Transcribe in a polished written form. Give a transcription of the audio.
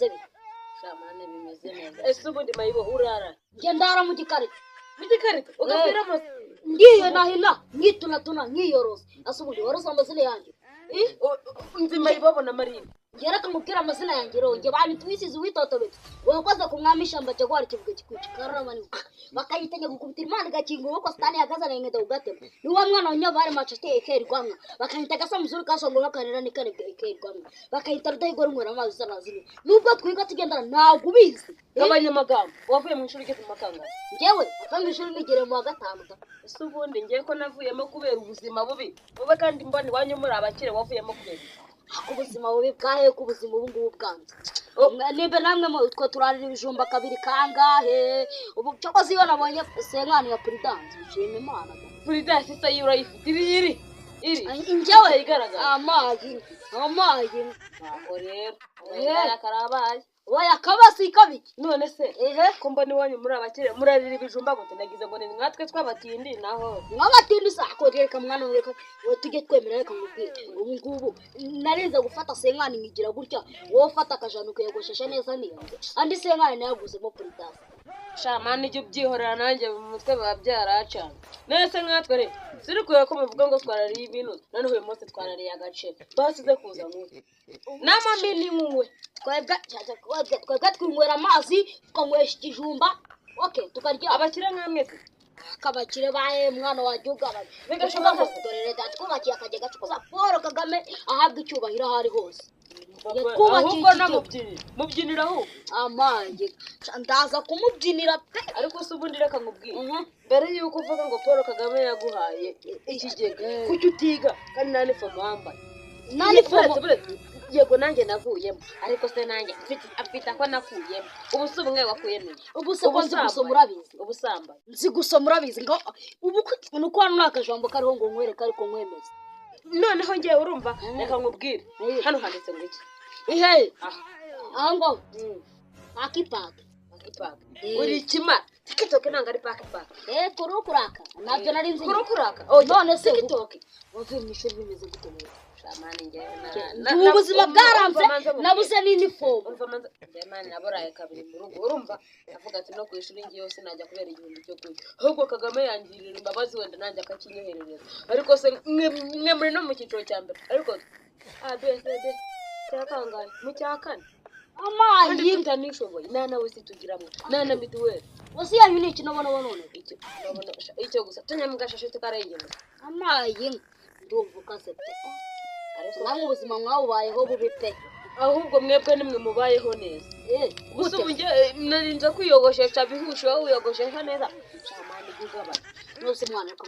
bimeze bite shamane bimeze neza ese ubundi mayibo urara nge ndara mu gikarito ugapiramo ngiye nahina ngitunatuna nkiyoroza ase ubundi woroza amazina yanjye nzi mayibo na marina ngera kumubwira amazina yanjye ronge bani twisize witotobetse wakoze ku mwami shamba cyo gwari kivuga kikuci karama ni bakayitanya gukubitira imana gakingo uko stani yagazana ngenda ugatema ni wa mwana onyo bari machete ekeri kwanga bakayita sa muzuri kasongo bakanira ni kane ekeri kwanga bakayita rudahigora umwera amazi sanazini nubwo twiga tugendana ntago ubizi abanyamagambo wavuye mu ishuri gete makanga ngewe afanga ishuri nigere mu wa gatanu ese ubundi ngiye ko navuyemo kubera ubuzima bubi ube kandi mboni wanyu muri abakire wavuyemo kubera ubuzima bubi bwahe ku buzima ubu ngubu bwanze nimbe namwe mu twa turarira ibijumba kabiri kangahe ubu cyokoze iyo nabonye senkani ya prudence nshima imana prudence isa yurayifite iri ingewe igaragara amazi nako rero yakarabaye waya kabasi kabiki none se ko mbona iwanyu muri abakire murarira ibijumba gute nagize ngo ni mwatwe twabatindi naho mwabatindi sako reka mwana reka tujye twemera reka ngubwire ubu ngubu narinze gufata senkani ngigira gutya wowe fata akajana ukayagoshesha neza niyo andi senkani nayaguzemo prudence shamani ijye ubyihorera nanjye mu mutwe babyaracana nese nkatwe re siri kuya ko muvuga ngo twarariye ibintu none uyu munsi twarariye agace basize kuza nk'uko n'amami ni muwe twebwe twinywera amazi tukanywesha ikijumba tukarya abakire nk'amwese kabakire baye mwana wajye ugabanya bigashoboka dore leta twubakiye akagega tukoza Paul Kagame ahabwa icyubahiro aho ari hose ahubwo mubyinira aho amanjye ndaza kumubyinira pe ariko se ubundi reka nkubwire mbere yuko uvuga ngo Paul Kagame yaguhaye ikigega kuki utiga kandi nta nifomo wambaye yego nanjye navuyemo ariko se nanjye afite ako nakuyemo ubu se ubumwe wakuyemo ubu se ko nzi gusoma urabizi ubusambanyi nzi gusoma urabizi ngo ubu nuko hano nakajambo kariho ngo nkwereke ariko nkwemeze noneho ngiye urumva reka nkubwire hano handitse ngo iki ngo akipaka uri kima TikTok nanga ari pack kurukuraka nabyo nari nzi kurukuraka none se TikTok wavuye mu ishuri bimeze gute shamani ngewe ubuzima bwaranze nabuze n'inifomu jamani naboraye kabiri mu rugo urumva avuga ati no ku ishuri ngiye yose najya kubera igihumbi cyo kurya ahubwo Kagame yangirira imbabazi wenda nanjye akakinyoherereza ariko se mwe muri no mu cyiciro cya mbere ariko ABCD cyakangaye mu cyakane amayi ndanishoboye nana wese tugiramwe nana mituweli wasi yanyu ni kinobona none icyo gusa tunyamugashashe tukarengera amayi nduvuka se ariko namwe ubuzima mwawubayeho bubi pe ahubwo mwebwe nimwe mubayeho neza gusa ubu narinze kwiyogoshesha bihushe wowe wiyogoshesha neza shamani gugabana nose mwana ko